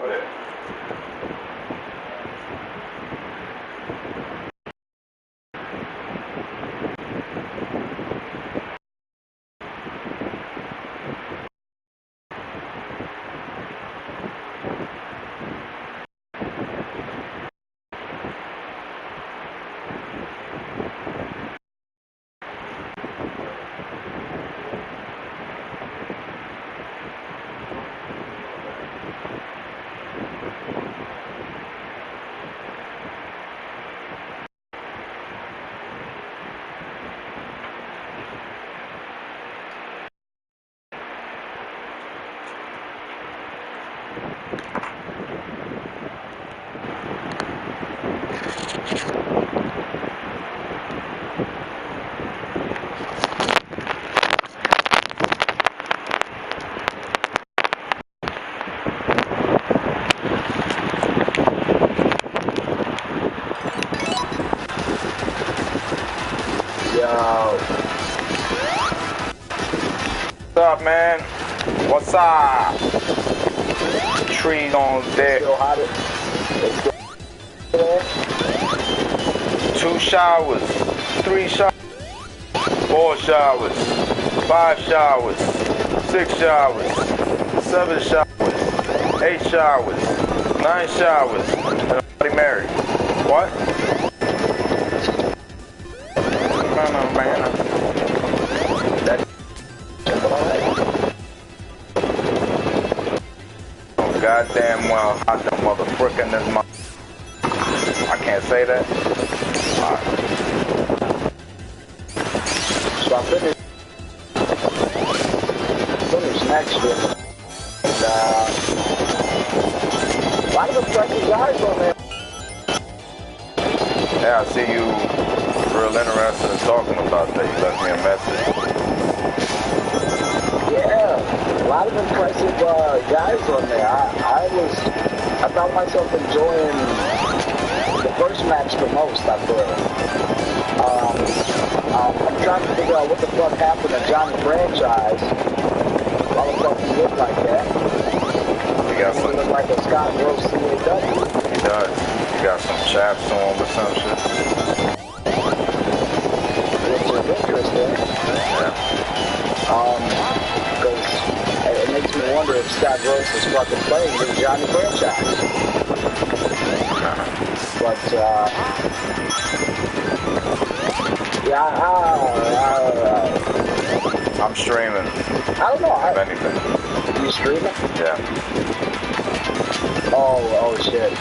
over there. What's up, man? What's up? Trees on deck. 2 showers, 3 showers, 4 showers, 5 showers, 6 showers, 7 showers, 8 showers, 9 showers, and I'm already married. What? Goddamn well, hot the motherfucking this month. I can't say that. Alright. So I finished next year. And, a lot of impressive guys on there. Yeah, I see you real interested in talking about that. You left me a message. Yeah, a lot of impressive guys on there. I found myself enjoying the first match the most, I feel. I'm trying to figure out what the fuck happened to Johnny Franchise. Why the fuck he looked like that? He got some. He looked like a Scott Rose CAW. He does. He got some chaps on or some shit. Which is interesting. Yeah. Because it makes me wonder if Scott Rose is fucking playing with Johnny Franchise. But, yeah, I'm streaming. I don't know. If anything. You streaming? Yeah. Oh shit.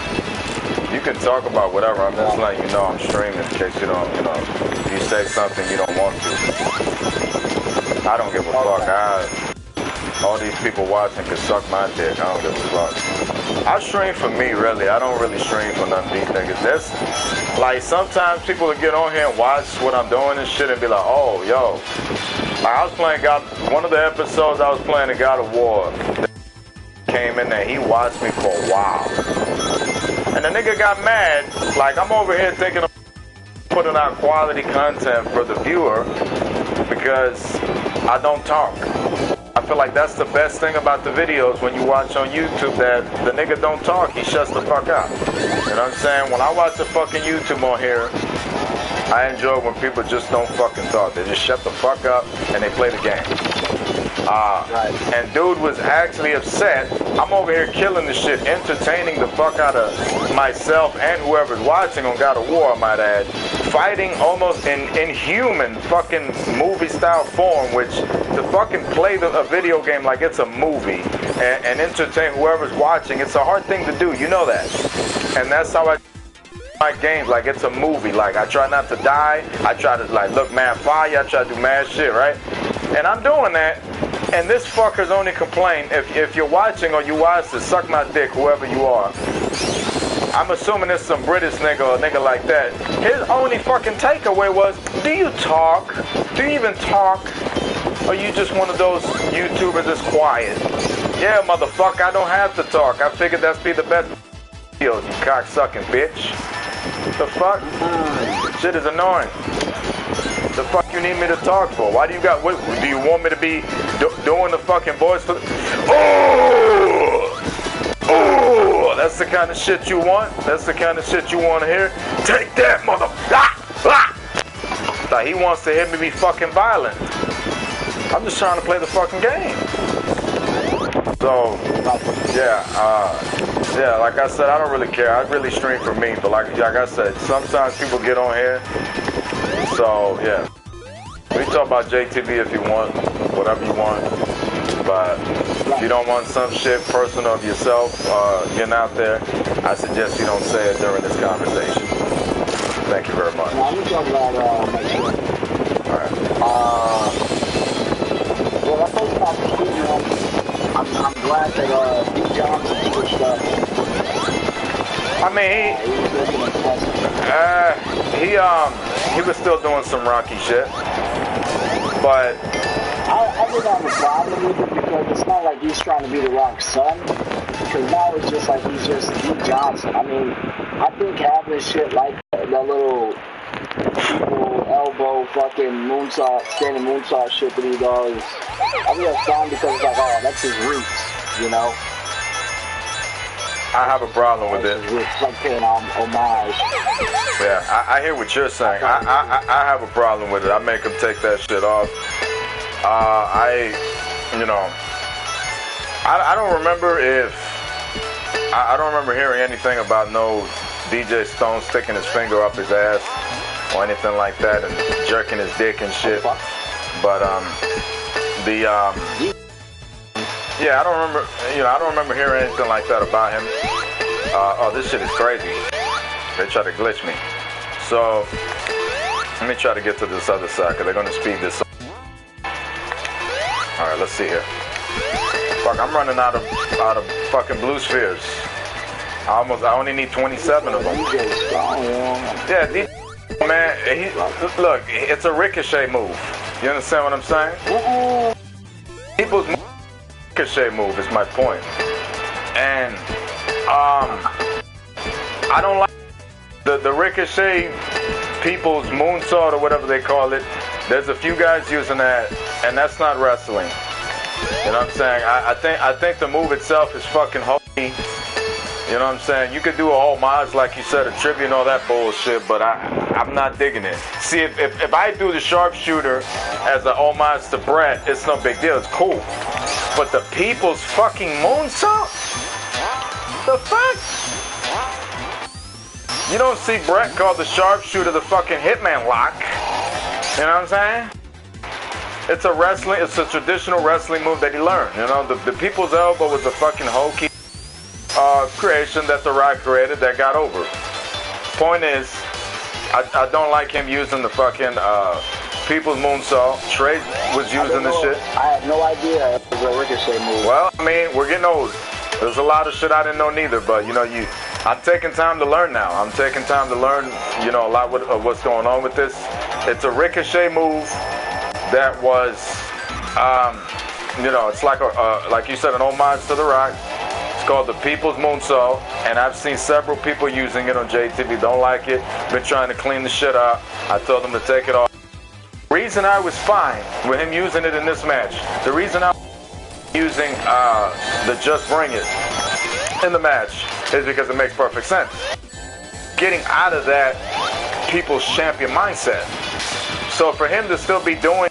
You can talk about whatever. I'm just letting you know I'm streaming in case you don't, if you say something you don't want to. I don't give a fuck. All these people watching can suck my dick. I don't give a fuck. I stream for me, really. I don't really stream for none of these niggas. That's like sometimes people will get on here and watch what I'm doing and shit and be like, oh, yo. Like I was playing one of the episodes I was playing the God of War. Came in there, he watched me for a while. And the nigga got mad. Like I'm over here thinking of putting out quality content for the viewer because I don't talk. I feel like that's the best thing about the videos when you watch on YouTube, that the nigga don't talk, he shuts the fuck up. You know what I'm saying? When I watch the fucking YouTube on here, I enjoy when people just don't fucking talk. They just shut the fuck up and they play the game. And dude was actually upset. I'm over here killing the shit, entertaining the fuck out of myself and whoever's watching on God of War, I might add. Fighting almost in inhuman fucking movie style form, which to fucking play a video game like it's a movie and entertain whoever's watching, it's a hard thing to do, you know that. And that's how I my games, like it's a movie. Like I try not to die, I try to like look mad fire, I try to do mad shit, right? And I'm doing that, and this fucker's only complaint, if you're watching or you watch this, suck my dick, whoever you are. I'm assuming it's some British nigga or a nigga like that. His only fucking takeaway was, do you talk? Do you even talk? Or you just one of those YouTubers that's quiet? Yeah, motherfucker, I don't have to talk. I figured that's be the best videos, you cocksucking bitch. The fuck? Shit is annoying. The fuck you need me to talk for? Why do you got, what, do you want me to be doing the fucking voice for the, oh! That's the kind of shit you want? That's the kind of shit you want to hear? Take that, mother... Like, he wants to hear me be fucking violent. I'm just trying to play the fucking game. So, yeah, like I said, I don't really care. I really stream for me, but like I said, sometimes people get on here. So, yeah. We talk about JTV if you want, whatever you want. But if you don't want some shit personal of yourself getting out there, I suggest you don't say it during this conversation. Thank you very much. Now, let me talk about my show. Alright. Well, I talked about the studio. I'm glad that D. Johnson switched up. I mean, he was still doing some Rocky shit, but I didn't have a problem with it because it's not like he's trying to be the Rock's son. Because now it's just like he's just D. Johnson. I mean, I think having shit like that little people elbow fucking moonsault, standing moonsault shit that he does, I think that's fine because it's like, oh, that's his roots, you know? I have a problem with it. It's like paying homage. Yeah, I hear what you're saying. I have a problem with it. I make him take that shit off. I don't remember I don't remember hearing anything about no DJ Stone sticking his finger up his ass or anything like that and jerking his dick and shit. But yeah, I don't remember hearing anything like that about him. Oh, this shit is crazy. They try to glitch me. So let me try to get to this other side because they're gonna speed this up. All right, let's see here. Fuck, I'm running out of fucking blue spheres. I only need 27 of them. Yeah, man, look, it's a ricochet move. You understand what I'm saying? People's ricochet move is my point. And I don't like the ricochet people's moonsault or whatever they call it. There's a few guys using that, and that's not wrestling. You know what I'm saying? I think the move itself is fucking hokey. You know what I'm saying? You could do a homage, like you said, a tribute and all that bullshit, but I'm not digging it. See, if I do the sharpshooter as an homage to Brett, it's no big deal. It's cool. But the people's fucking moonsault? The fuck? You don't see Brett call the sharpshooter the fucking Hitman lock. You know what I'm saying? It's a traditional wrestling move that he learned. You know, the people's elbow was a fucking hokey creation that The Rock created that got over. Point is, I don't like him using the fucking people's moonsault. Trey was using this shit. I had no idea it was a ricochet move. Well, I mean, we're getting old. There's a lot of shit I didn't know neither, but you know, I'm taking time to learn now. I'm taking time to learn, you know, a lot of what's going on with this. It's a ricochet move that was, you know, it's like like you said, an homage to The Rock. It's called the People's Moonsault, and I've seen several people using it on JTV. Don't like it. Been trying to clean the shit up. I told them to take it off. The reason I was fine with him using it in this match, the reason I was using the Just Bring It in the match is because it makes perfect sense. Getting out of that people's champion mindset. So for him to still be doing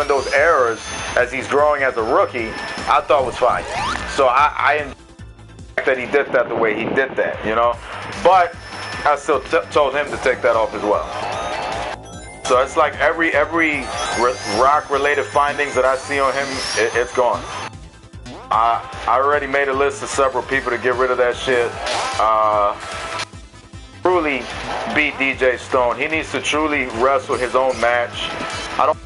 those errors as he's growing as a rookie, I thought was fine. So I enjoyed that he did that the way he did that, you know. But I still told him to take that off as well. So it's like every Rock-related findings that I see on him, it's gone. I already made a list of several people to get rid of that shit. Truly beat DJ Stone. He needs to truly wrestle his own match. I don't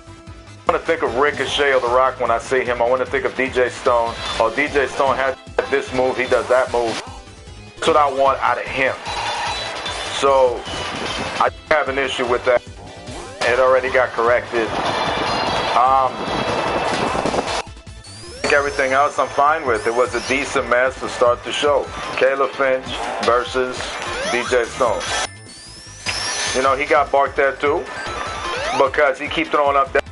want to think of Ricochet or The Rock when I see him. I want to think of DJ Stone. Oh, DJ Stone has this move, he does that move. That's what I want out of him. So I have an issue with that. It already got corrected. Everything else I'm fine with. It was a decent match to start the show. Caleb Finch versus DJ Stone. You know, he got barked at too because he keep throwing up that.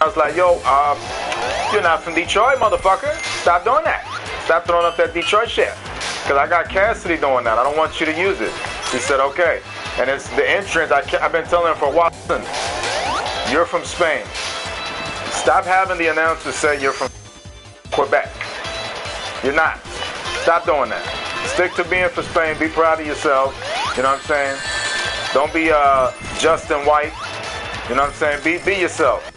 I was like, yo, you're not from Detroit, motherfucker. Stop doing that. Stop throwing up that Detroit shit. because I got Cassidy doing that. I don't want you to use it. He said, okay. And it's the entrance. I've been telling him for a while. Listen, you're from Spain. Stop having the announcer say you're from Quebec. You're not. Stop doing that. Stick to being for Spain. Be proud of yourself. You know what I'm saying? Don't be Justin White. You know what I'm saying? Be yourself.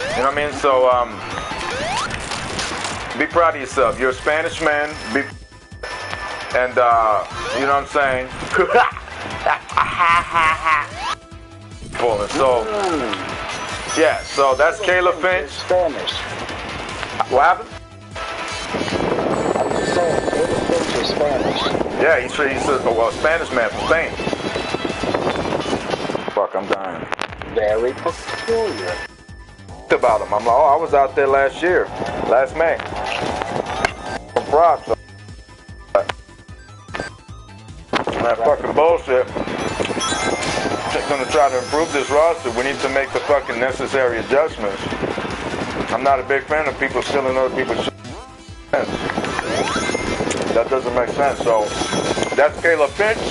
You know what I mean? So be proud of yourself. You're a Spanish man. And you know what I'm saying? So yeah. So that's Caleb Finch. Spanish. What happened? I'm just saying, Caleb Finch is Spanish. Yeah, he's a Spanish man from Spain. Fuck, I'm dying. Very peculiar. About him. I'm like, oh, I was out there last May. From props. That fucking bullshit. Just gonna try to improve this roster. We need to make the fucking necessary adjustments. I'm not a big fan of people stealing other people's shit. That doesn't make sense. So that's Caleb Finch,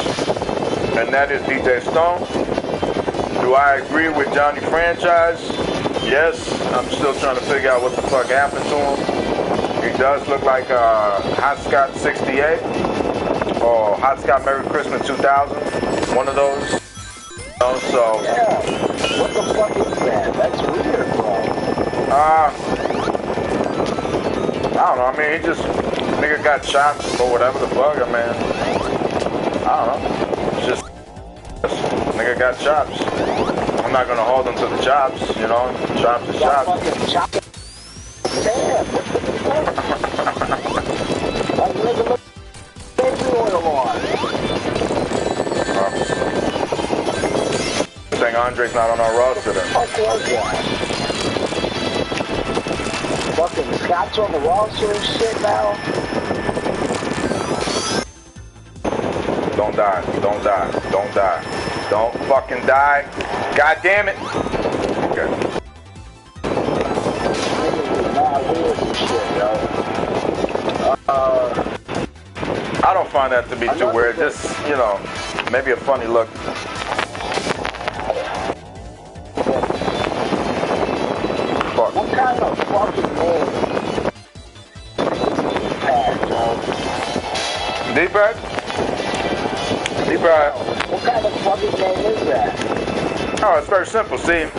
and that is DJ Stone. Do I agree with Johnny Franchise? Yes. I'm still trying to figure out what the fuck happened to him. He does look like Hot Scott 68 or Hot Scott Merry Christmas 2000. One of those. So. Yeah. What the fuck is that? That's weird, bro. I don't know. I mean, he just nigga got shot or whatever the fuck. I mean, I don't know. It's just nigga got chops. I'm not gonna hold him to the chops, you know. Chops is chops. Damn. Like nigga, look, baby oil on. I think Andre's not on our roster then. What the fuck was that? Fucking Scott's on the roster and shit now. Don't die. Don't die. Don't die. Don't fucking die. God damn it. Okay. I don't find that to be too weird. Just, you know, maybe a funny look. Fuck. What kind of fucking name? D-Pad? D-Pad. What kind of fucking name is that? Oh, it's very simple. See,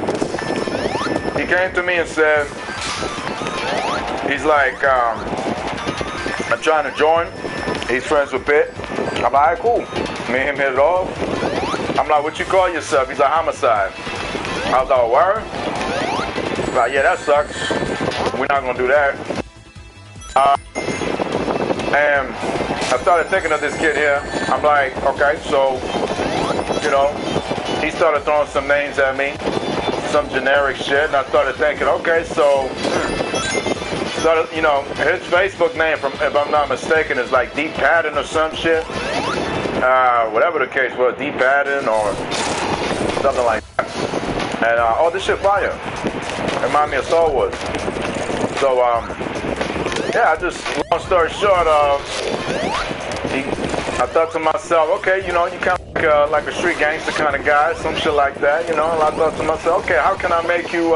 he came to me and said, he's like, I'm trying to join. He's friends with Pitt. I'm like, all right, cool. Me and him hit it off. I'm like, what you call yourself? He's like, Homicide. I was like, oh, word? He's like, yeah, that sucks. We're not going to do that. And I started thinking of this kid here. I'm like, okay, so, you know, he started throwing some names at me, some generic shit, and I started thinking, okay, so, started, you know, his Facebook name, if I'm not mistaken, is like Deep Patton or some shit. Whatever the case was, Deep Patton or something like that. And, oh, this shit fire. Remind me of Star Wars. So, yeah, long story short, I thought to myself, okay, you know, you kind of like a street gangster kind of guy, some shit like that, you know, and I thought to myself, okay, how can I make you,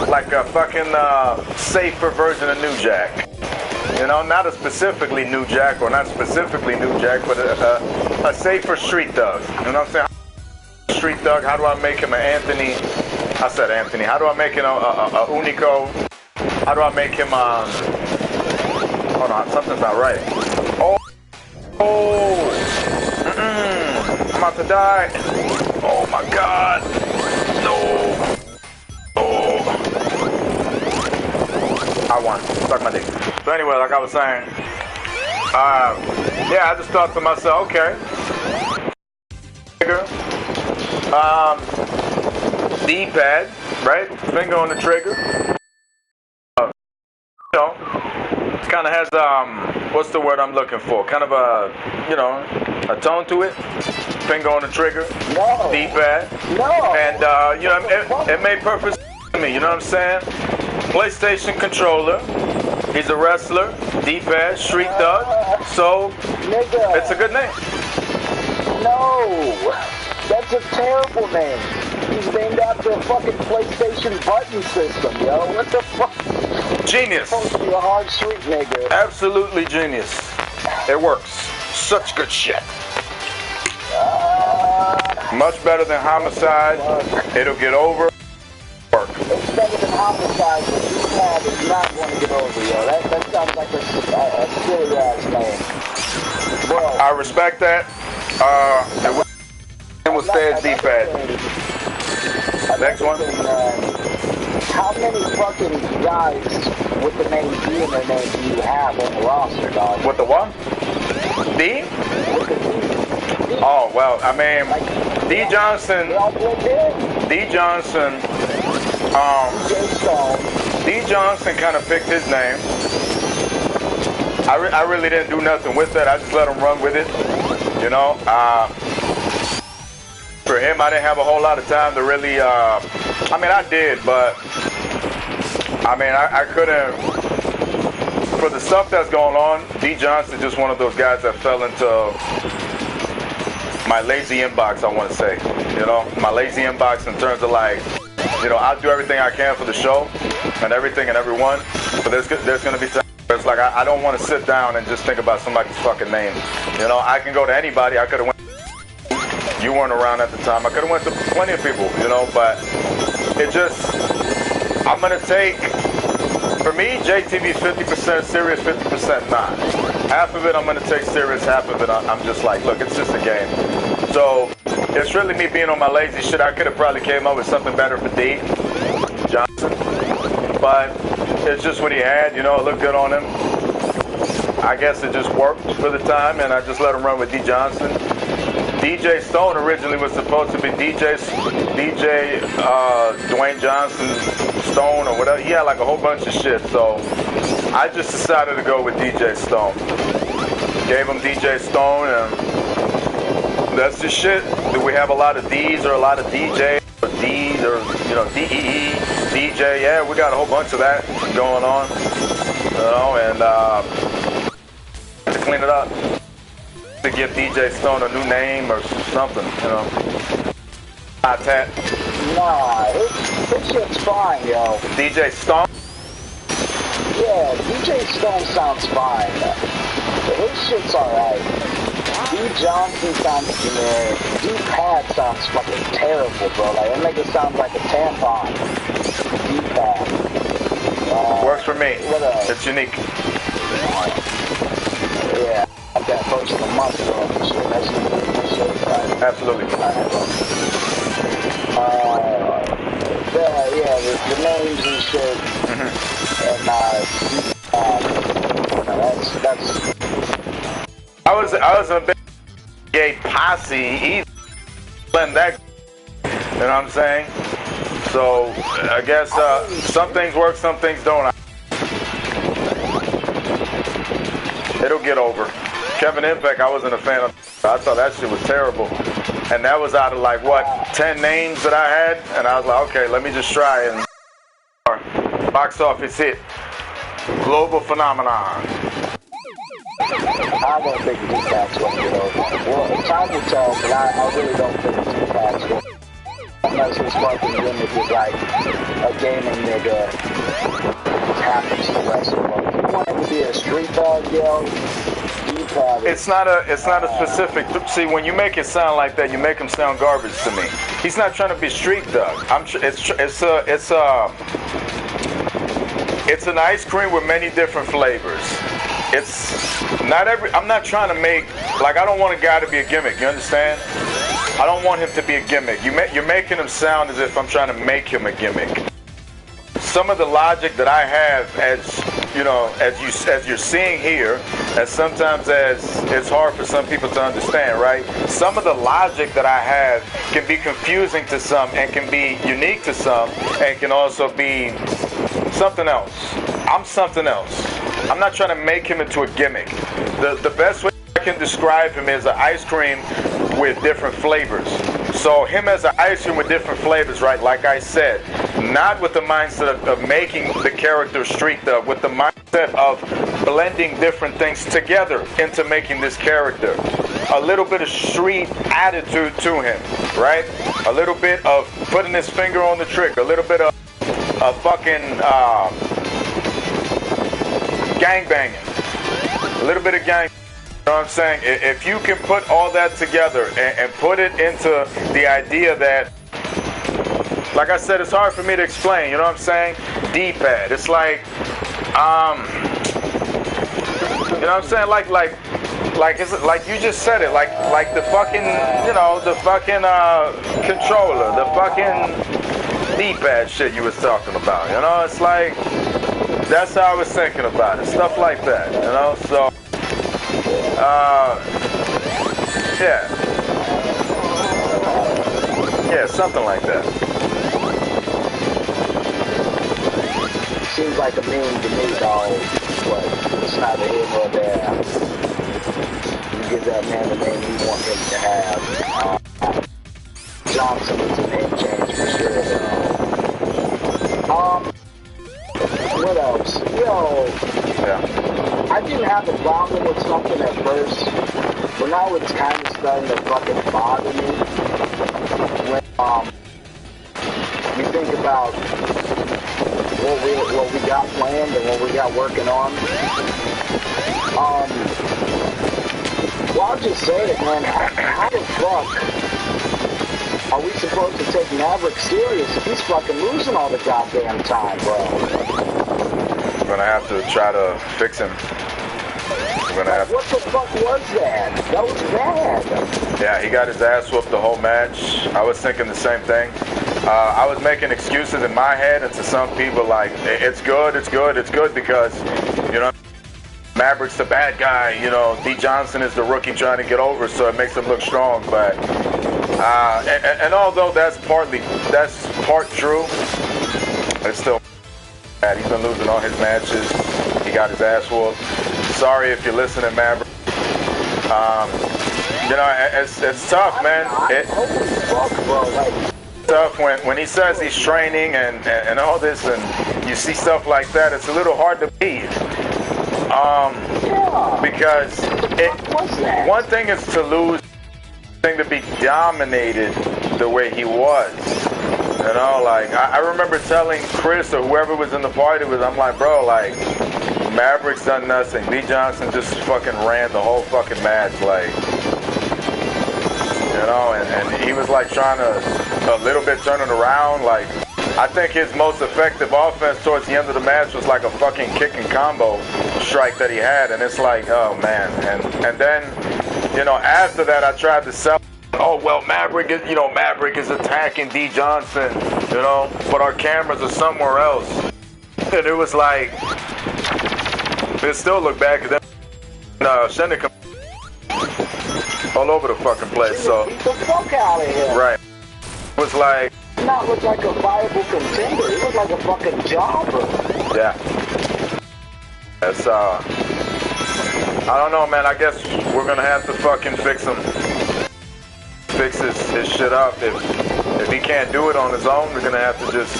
like a fucking, safer version of New Jack? You know, not a specifically New Jack, or not specifically New Jack, but a safer street thug. You know what I'm saying? Street thug, how do I make him an Anthony? I said Anthony. How do I make him a Unico? How do I make him hold on, something's not right. I'm about to die. Oh my God. No. I won. Suck my dick. So anyway, like I was saying, yeah, I just thought to myself, okay. D-pad, right? Finger on the trigger. You know, kind of has what's the word I'm looking for? Kind of a, you know, a tone to it. Finger on the trigger. No. D-pad. No. And you know, it made perfect sense to me. You know what I'm saying? PlayStation controller. He's a wrestler, D-Pad, street thug. So Nigga. it's a good name. No, that's a terrible name. He's named after a fucking PlayStation button system, yo. What the fuck? Genius. Supposed to be a hard street nigga. Absolutely genius. It works. Such good shit. Much better than homicide. It'll get over. Work. It's better than homicide, but D-Pad is not going to get over, yo. That sounds like a silly ass name. Bro. I respect that. It will stay as D-Pad. Next one. How many fucking guys with the name D in their name do you have on the roster, dog? With the what? D? With the D. Oh, well, I mean, D. Johnson. They all blend in. D. Johnson. D. Johnson kind of picked his name. I really didn't do nothing with that. I just let him run with it. You know, for him, I didn't have a whole lot of time to really, I mean, I did, but, I mean, I couldn't, for the stuff that's going on, D. Johnson just one of those guys that fell into my lazy inbox, I want to say. You know, my lazy inbox in terms of like, you know, I'll do everything I can for the show and everything and everyone, but there's going to be times where it's like, I don't want to sit down and just think about somebody's fucking name. You know, I can go to anybody. I could have went. You weren't around at the time. I could have went to plenty of people, you know, but it just, I'm going to take, for me, JTV 50% serious, 50% not. Half of it I'm going to take serious, half of it I'm just like, look, it's just a game. So it's really me being on my lazy shit. I could have probably came up with something better for D. Johnson, but it's just what he had, you know, it looked good on him. I guess it just worked for the time, and I just let him run with D. Johnson. DJ Stone originally was supposed to be DJ Dwayne Johnson Stone or whatever. He had like a whole bunch of shit, so I just decided to go with DJ Stone. Gave him DJ Stone, and that's the shit. Do we have a lot of D's or a lot of DJs or D's or, you know, DEE, DJ? Yeah, we got a whole bunch of that going on, you know, and to clean it up. To give DJ Stone a new name or something, you know. Nah, his shit's fine, yo. DJ Stone? Yeah, DJ Stone sounds fine. His shit's alright. D. Johnson sounds generic. D-Pad sounds fucking terrible, bro. Like, it makes it sound like a tampon. D-Pad. Works for me. It's unique. Yeah. That first of the month, bro. That's right. Absolutely. Yeah, the names and shit. Mm-hmm. And I was a big gay posse. He's blend that. You know what I'm saying? So I guess some things work, some things don't. It'll get over. Kevin Impact, I wasn't a fan of. I thought that shit was terrible. And that was out of like, what, 10 names that I had? And I was like, okay, let me just try and box office hit. Global phenomenon. I don't think the D-Pac's going to get over. Well, time will tell, but I really don't think the D-Pac's going to. Unless his fucking gimmick is like a gaming nigga just happens to wrestle. If you want him to be a street dog, yo, it's not a specific. See, when you make it sound like that, you make him sound garbage to me. He's not trying to be street thug. It's an ice cream with many different flavors. It's not every. I'm not trying to make like I don't want a guy to be a gimmick. You understand? I don't want him to be a gimmick. You're making him sound as if I'm trying to make him a gimmick. Some of the logic that I have, as you know, as you're seeing here, as sometimes as it's hard for some people to understand, right? Some of the logic that I have can be confusing to some and can be unique to some and can also be something else. I'm something else. I'm not trying to make him into a gimmick. The best way I can describe him is an ice cream with different flavors. So him as an ice cream with different flavors, right? Like I said, not with the mindset of making the character street though, with the mindset of blending different things together into making this character. A little bit of street attitude to him, right? A little bit of putting his finger on the trigger, a little bit of fucking gangbanging, a little bit of gang. You know what I'm saying? If you can put all that together and put it into the idea that, like I said, it's hard for me to explain, you know what I'm saying? D-pad. It's like, you know what I'm saying? Like you just said it, like the fucking, you know, the fucking controller, the fucking D-pad shit you was talking about, you know? It's like, that's how I was thinking about it, stuff like that, you know? So, yeah, something like that. Seems like a meme to me, dog, but it's neither here nor there. You give that man the name you want him to have. Johnson is a name change for sure, though. What else? Yo, Yeah. I didn't have a problem with something at first, but now it's kind of starting to fucking bother me. When you think about what we got planned and what we got working on. Well, I'll just say it, man. How the fuck are we supposed to take Maverick serious if he's fucking losing all the goddamn time, bro? We're gonna have to try to fix him. We're gonna have. What the fuck was that? That was bad. Yeah, he got his ass whooped the whole match. I was thinking the same thing. I was making excuses in my head, and to some people, like, it's good because, you know, Maverick's the bad guy, you know, D. Johnson is the rookie trying to get over, so it makes him look strong. But, and although that's part true, it's still bad. He's been losing all his matches. He got his ass whooped. Sorry if you're listening, Maverick. You know, it's tough, man. Holy fuck, bro, like, tough when he says he's training and all this, and you see stuff like that. It's a little hard to believe, because one thing is to lose, thing to be dominated the way he was. You know, like I remember telling Chris or whoever was in the party with, I'm like, bro, like, Maverick's done nothing. D. Johnson just fucking ran the whole fucking match, like, you know, and he was like trying to a little bit turn it around. Like, I think his most effective offense towards the end of the match was like a fucking kick and combo strike that he had, and it's like, oh man. And then, you know, after that I tried to sell, oh well, Maverick is attacking D. Johnson, you know, but our cameras are somewhere else. And it was like, it still looked bad because Shindig all over the fucking place. So get the fuck out of here. Right. It was like, not look like a viable contender. He looked like a fucking jobber. yeah. That's I don't know, man. I guess we're gonna have to fucking fix his shit up. If he can't do it on his own, we're gonna have to just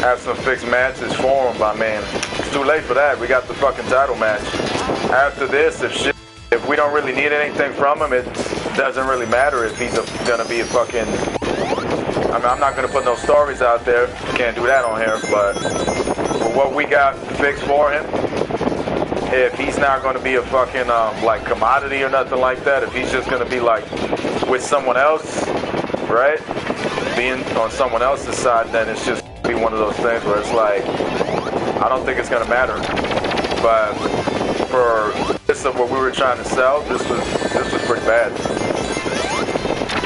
have some fixed matches for him. But man, it's too late for that. We got the fucking title match. After this, if we don't really need anything from him, it doesn't really matter if he's gonna be a fucking. I mean, I'm not gonna put no stories out there. Can't do that on here. But for what we got fixed for him, if he's not gonna be a fucking like commodity or nothing like that, if he's just gonna be like with someone else, right? Being on someone else's side, then it's just be one of those things where it's like, I don't think it's gonna matter. But for this of what we were trying to sell, this was pretty bad.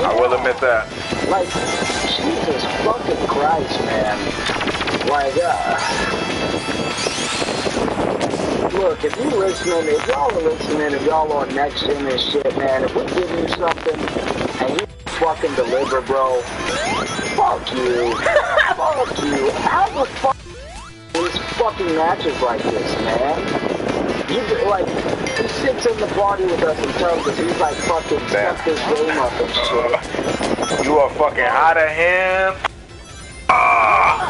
I will admit that. Like, Jesus fucking Christ, man. Like, look, if you listening, if y'all are listening, if y'all on Next Gen and shit, man, if we give you something and you fucking deliver, bro, fuck you. Fuck you. How the fuck these fucking matches like this, man? You like, he sits in the party with us and tells us he's like fucking step this game up and shit. You are fucking out of him.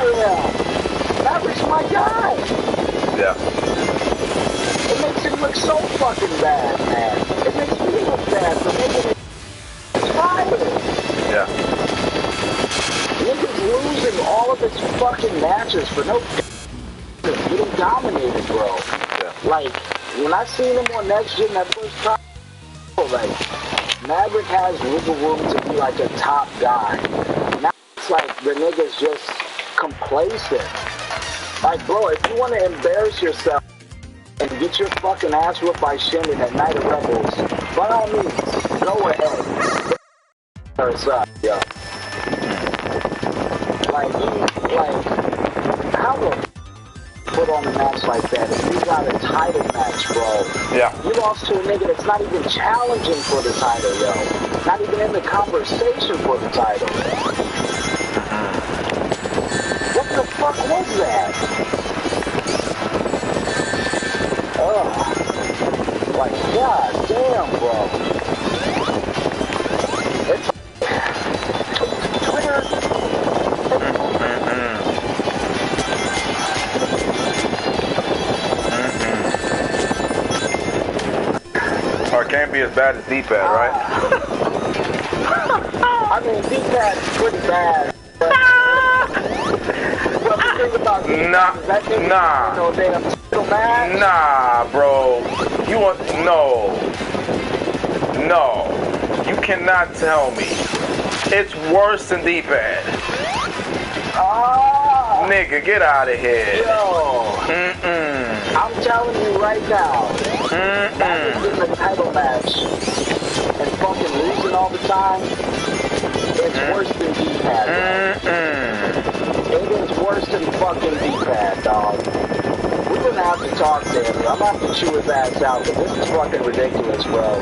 am. Maverick's my guy. Yeah. It makes him look so fucking bad, man. It makes me look bad for making it fired. Yeah. Niggas losing all of his fucking matches for no getting dominated, bro. Yeah. Like, when I seen him on Next Gen that first time, like, Maverick has wiggle room to be like a top guy. Now it's like the nigga's just complacent. Like, bro, if you want to embarrass yourself and get your fucking ass whooped by Shendon at Night of Rebels, by all means, go ahead. Yeah. Like, how the put on a match like that if you got a title match, bro? Yeah. You lost to a nigga that's not even challenging for the title, yo. Not even in the conversation for the title. What the fuck was that? Ugh. Like, god damn, bro. It's Twitter. Or it can't be as bad as D-pad, right? I mean, D-pad's pretty bad. But the thing about D-pad is that nigga no damn title match. Nah, bro. You want no. You cannot tell me it's worse than D-pad. Nigga, get out of here. Yo. I'm telling you right now. That is getting a title match and fucking losing all the time. It's worse than D-pad. It is worse than fucking D-pad, dog. We're gonna have to talk to him. I'm gonna have to chew his ass out, but this is fucking ridiculous, bro.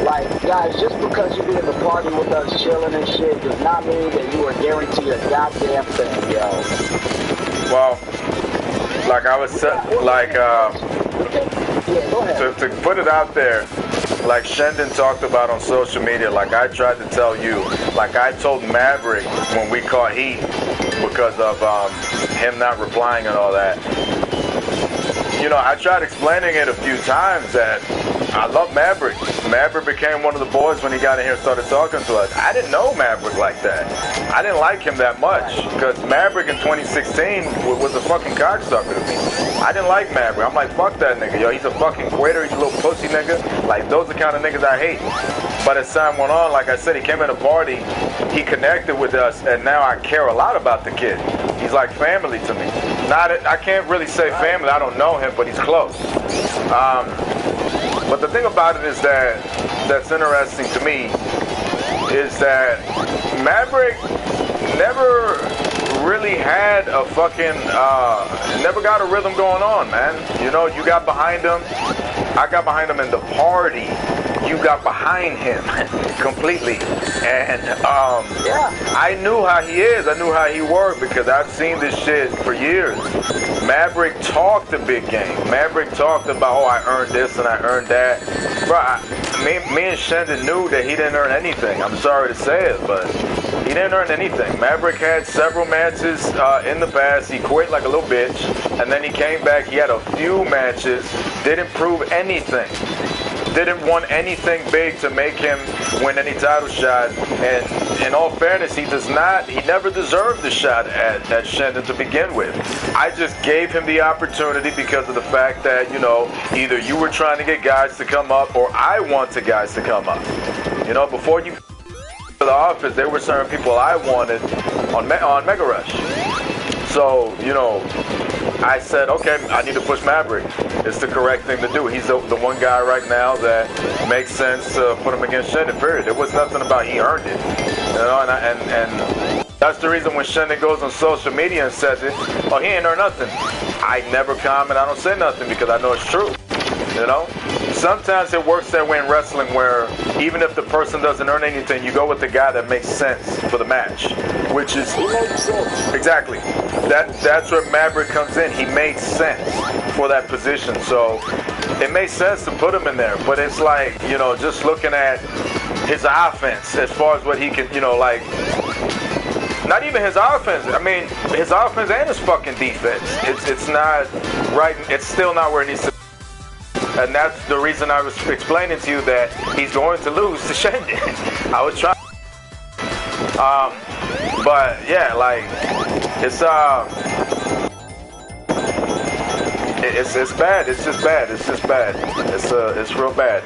Like, guys, just because you be in the party with us chilling and shit does not mean that you are guaranteed a goddamn thing, yo. Well, like I was like, yeah, go ahead. to put it out there, like Shendon talked about on social media, like I tried to tell you, like I told Maverick when we caught heat because of him not replying and all that. You know, I tried explaining it a few times that I love Maverick. Maverick became one of the boys when he got in here and started talking to us. I didn't know Maverick like that. I didn't like him that much because Maverick in 2016 was a fucking cocksucker to me. I didn't like Maverick. I'm like, fuck that nigga, yo. He's a fucking quitter. He's a little pussy nigga. Like, those are the kind of niggas I hate. But as time went on, like I said, he came at a party, he connected with us, and now I care a lot about the kid. He's like family to me. I can't really say family. I don't know him, but he's close. But the thing about it is that's interesting to me is that Maverick never really had a fucking, never got a rhythm going on, man. You know, you got behind him. I got behind him in the party. You got behind him completely. And I knew how he is. I knew how he worked because I've seen this shit for years. Maverick talked a big game. Maverick talked about, oh, I earned this and I earned that. Bro, me and Shendon knew that he didn't earn anything. I'm sorry to say it, but he didn't earn anything. Maverick had several matches in the past. He quit like a little bitch. And then he came back. He had a few matches. Didn't prove anything. Didn't want anything big to make him win any title shot. And in all fairness, he never deserved the shot at Shendon to begin with. I just gave him the opportunity because of the fact that, you know, either you were trying to get guys to come up or I wanted guys to come up. You know, before you to the office, there were certain people I wanted on Mega Rush. So, you know, I said, okay, I need to push Maverick. It's the correct thing to do. He's the one guy right now that makes sense to put him against Shendon, period. There was nothing about he earned it. You know, and that's the reason when Shendon goes on social media and says it, oh, he ain't earned nothing. I never comment, I don't say nothing because I know it's true. You know? Sometimes it works that way in wrestling where even if the person doesn't earn anything, you go with the guy that makes sense for the match. Which is... He makes sense. Exactly. That's where Maverick comes in. He made sense for that position. So it makes sense to put him in there. But it's like, you know, just looking at his offense as far as what he can, you know, like... Not even his offense. I mean, his offense and his fucking defense. It's not right. It's still not where it needs to be. And that's the reason I was explaining to you that he's going to lose to Shendon. I was trying. But yeah, like it's bad. It's just bad. It's just bad. It's real bad.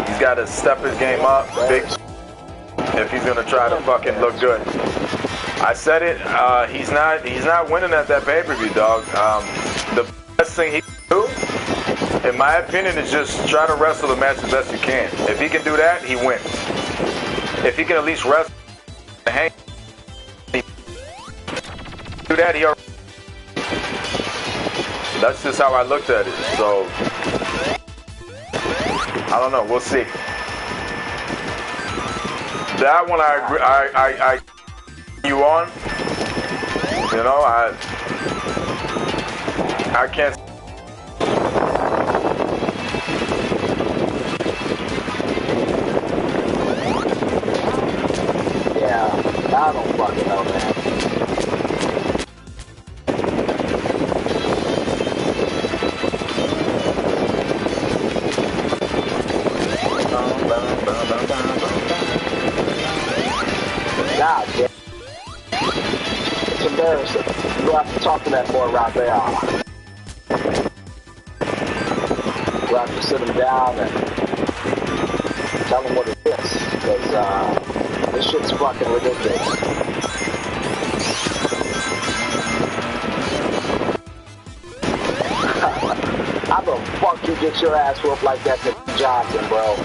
He's got to step his game up big if he's gonna try to fucking look good. I said it. He's not winning at that pay-per-view, dog. The best thing he can do, in my opinion, is just try to wrestle the match as best you can. If he can do that, he wins. If he can at least wrestle and hang, do that, he already. That's just how I looked at it. So I don't know. We'll see. That one I agree. I you on. You know, I can't. Yeah, I don't fucking know, man. God damn. It's embarrassing. You'll have to talk to that boy right there. We'll have to sit him down and tell him what it is. Because this shit's fucking ridiculous. How the fuck you get your ass whooped like that to Johnson, bro?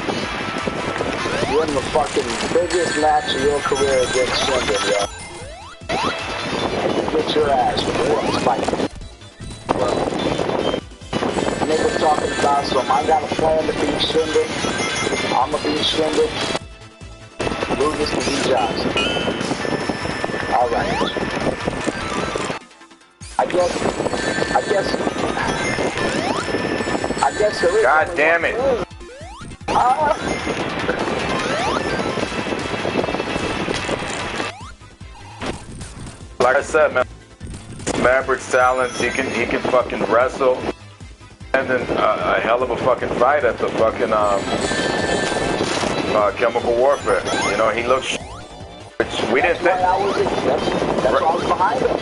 You in the fucking biggest match of your career against Shendon, yo. You get your ass whooped like bro. Niggas talking about some, I got a plan to beat Shendon. I'ma beat Shendon. Lose to beat Johnson. Alright. I guess there is. God damn it. Like I said, man, Maverick's talents, he can fucking wrestle. And then a hell of a fucking fight at the fucking Chemical Warfare. You know, he looks which we didn't think. That's why I was behind him.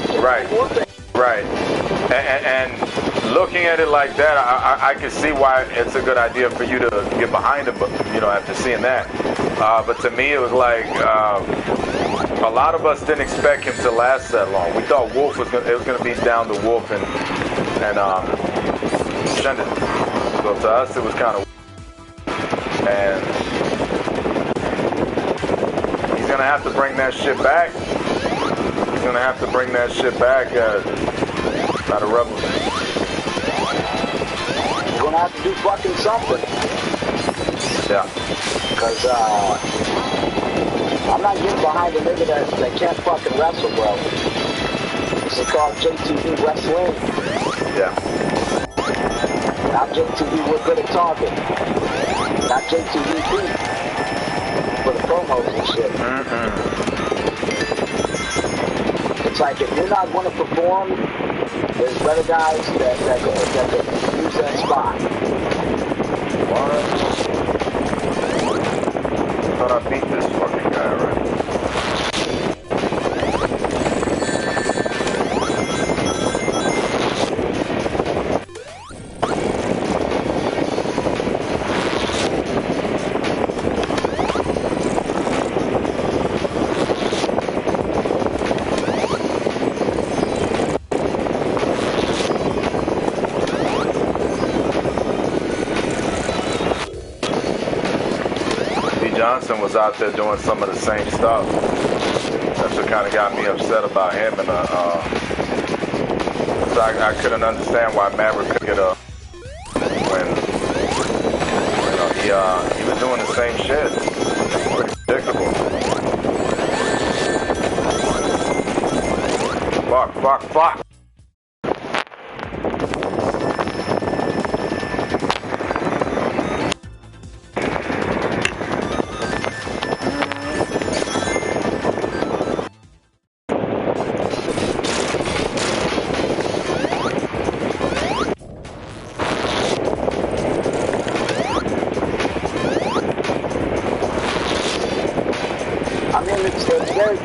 Right. And looking at it like that, I can see why it's a good idea for you to get behind him, but you know, after seeing that. But to me, it was like a lot of us didn't expect him to last that long. We thought Wolf was gonna be down to Wolf and Shendon. So to us, it was kind of, and he's gonna have to bring that shit back. He's gonna have to bring that shit back. Not a rebel. You're gonna have to do fucking something. Yeah. Cause I'm not getting behind a nigga that can't fucking wrestle, bro. This is called JTV Wrestling. Yeah. Not JTV, we're good at talking. Not JTV beat. For the promos and shit. It's like if you're not going to perform, there's better guys that can use that spot. What? I thought I beat this fucking guy already. Johnson was out there doing some of the same stuff. That's what kind of got me upset about him, and so I couldn't understand why Maverick could get a when you know, he was doing the same shit. Pretty predictable. Fuck.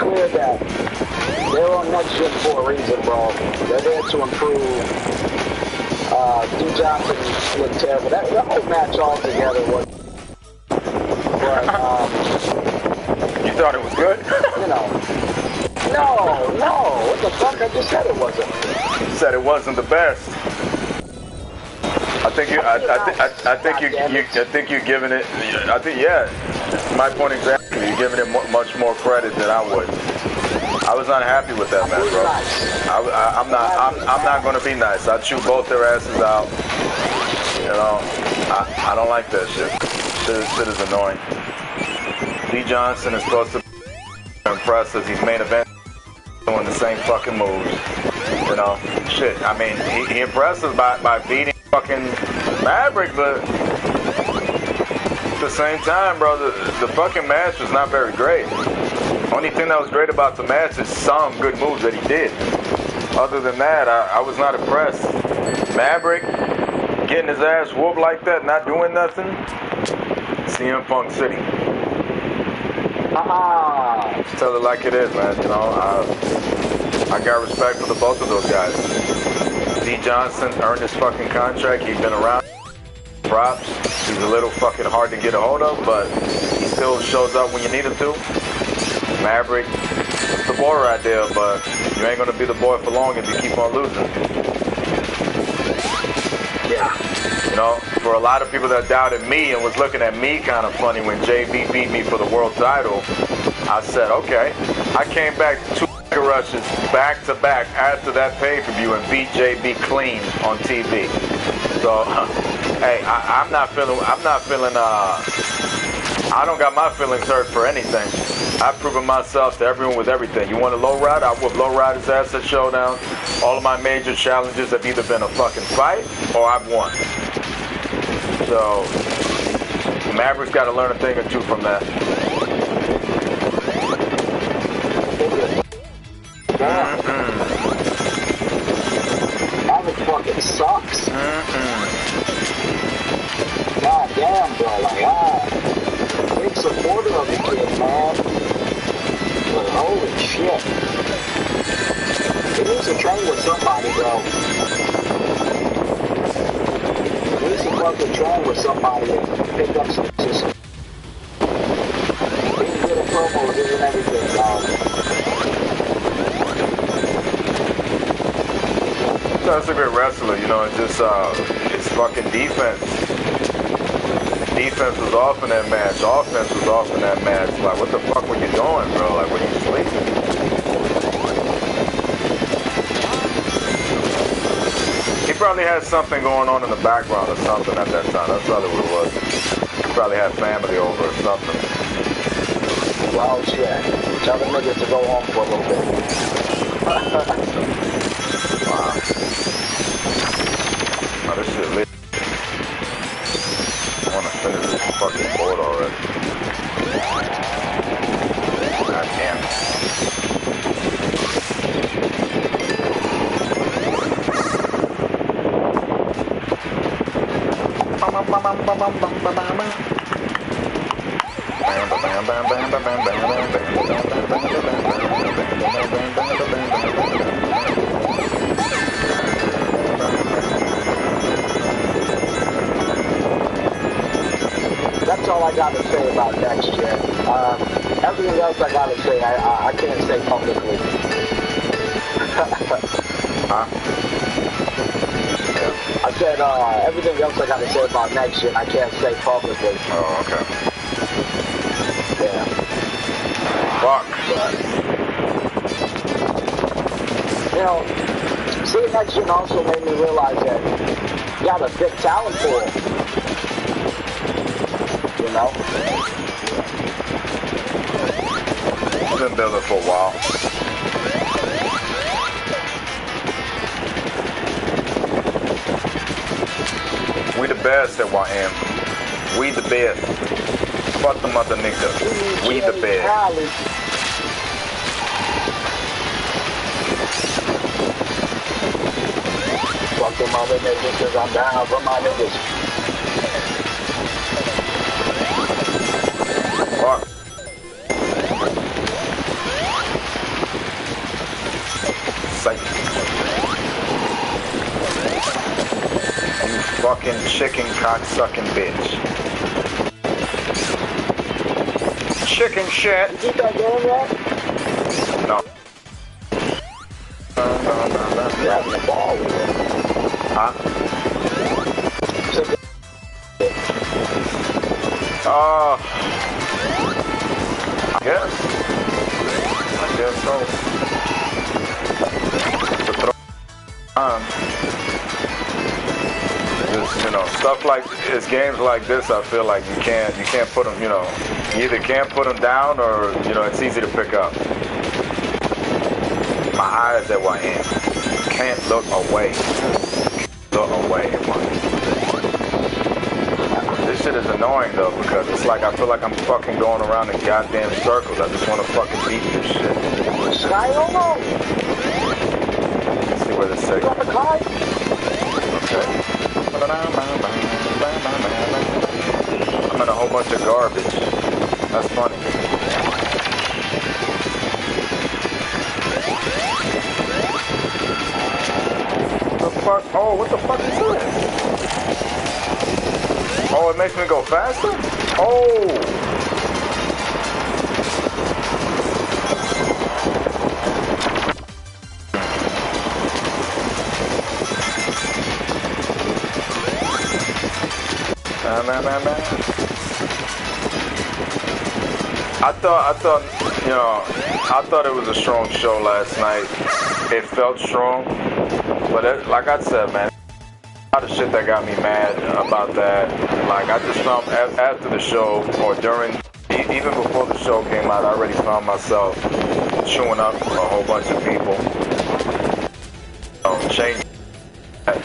clear that they're on next gen for a reason, bro. They're there to improve. D. Johnson looked terrible. That whole match altogether was. But, you thought it was good? You know. No. What the fuck? I just said it wasn't. You said it wasn't the best. I think you're giving it. I think my point exactly. You're giving it much more credit than I would. I was not happy with that match, bro. I'm not gonna be nice. I'd chew both their asses out. You know, I don't like that shit. Shit is annoying. D. Johnson is supposed to be impressive. He's main event doing the same fucking moves. You know, shit. I mean, he impressed us by beating fucking Maverick, but at the same time, bro, the fucking match was not very great. Only thing that was great about the match is some good moves that he did. Other than that, I was not impressed. Maverick getting his ass whooped like that, not doing nothing. CM Punk City. Just tell it like it is, man. You know, I got respect for the both of those guys. D. Johnson earned his fucking contract. He's been around. Props. He's a little fucking hard to get a hold of, but he still shows up when you need him to. Maverick, it's the boy right there, but you ain't gonna be the boy for long if you keep on losing. Yeah. You know, for a lot of people that doubted me and was looking at me kind of funny when JB beat me for the world title, I said, okay. I came back 2 rushes back to back after that pay-per-view and beat JB clean on TV. So, hey, I don't got my feelings hurt for anything. I've proven myself to everyone with everything. You want a low ride? I whoop low riders ass at Showdown. All of my major challenges have either been a fucking fight or I've won. So, Maverick's got to learn a thing or two from that. Maverick fucking sucks. God damn, bro. Like, wow. Big supporter of the kid, man. But holy shit. He needs to train with somebody, bro. He needs to fucking train with somebody and pick up some system. He can get a promo and everything, dog. That's a great wrestler, you know, it's just it's fucking defense. Defense was off in that match. Offense was off in that match. Like, what the fuck were you doing, bro? Like, were you sleeping? He probably had something going on in the background or something at that time. That's probably what it was. He probably had family over or something. Well, shit. Tell the niggas to go home for a little bit. Wow. Oh, this shit lit. I want to finish this fucking board already. God damn it. That's all I got to say about next year. Everything else I got to say, I can't say publicly. Huh? I said everything else I got to say about next year, I can't say publicly. Oh, okay. Yeah. Fuck. But, you know, seeing next year also made me realize that you got a big talent pool. You know? I've been building for a while. We the best at YM. We the best. Fuck the mother nigga. We the best. Fuck them other niggas, cause I'm down for my niggas. Fuck. fucking chicken cock-sucking bitch. Chicken shit. You keep that game yet? No. No. You're having a ball with it. Huh? I guess so. To throw just, you know, stuff like it's games like this. I feel like you can't put them. You know, you either can't put them down or you know it's easy to pick up. My eyes at what I am. Can't look away. Look away. This shit is annoying though because it's like I feel like I'm fucking going around in goddamn circles. I just want to fucking beat this shit. Skyolo! Let's see where this takes me. Okay. I'm in a whole bunch of garbage. That's funny. What the fuck? Oh, what the fuck is this? Oh, it makes me go faster? Oh! Man. I thought, you know, I thought it was a strong show last night. It felt strong, but like I said, man, a lot of shit that got me mad about that. Like I just found after the show or during, even before the show came out, I already found myself chewing up a whole bunch of people, you know, changing that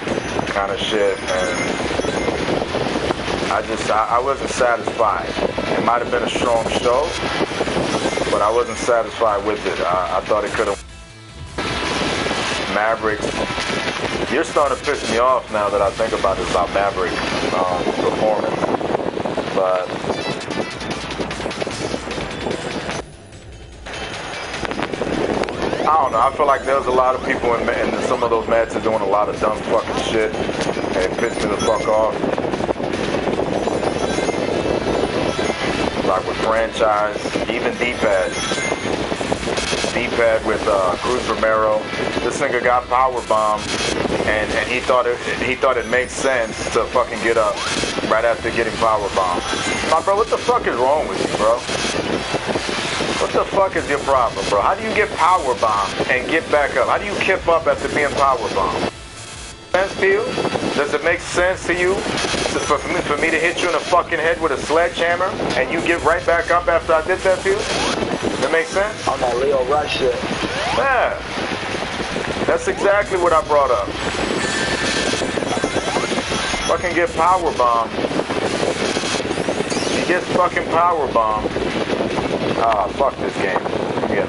kind of shit, and I wasn't satisfied. It might have been a strong show, but I wasn't satisfied with it. I thought it could have. Mavericks. You're starting to piss me off now that I think about this about Maverick performance. But I don't know. I feel like there's a lot of people in some of those matches doing a lot of dumb fucking shit, and it pissed me the fuck off. Like with Franchise, even D-Pad with Cruz Romero. This nigga got powerbombed, and he thought it made sense to fucking get up right after getting powerbombed. My bro, what the fuck is wrong with you, bro? What the fuck is your problem, bro? How do you get powerbombed and get back up? How do you kip up after being powerbombed? Sense to you? Does it make sense to you for me to hit you in the fucking head with a sledgehammer and you get right back up after I did that to you? That makes sense? On that Leo Rush shit. Yeah. That's exactly what I brought up. Fucking get powerbombed. He gets fucking powerbombed. Ah, fuck this game. Yeah.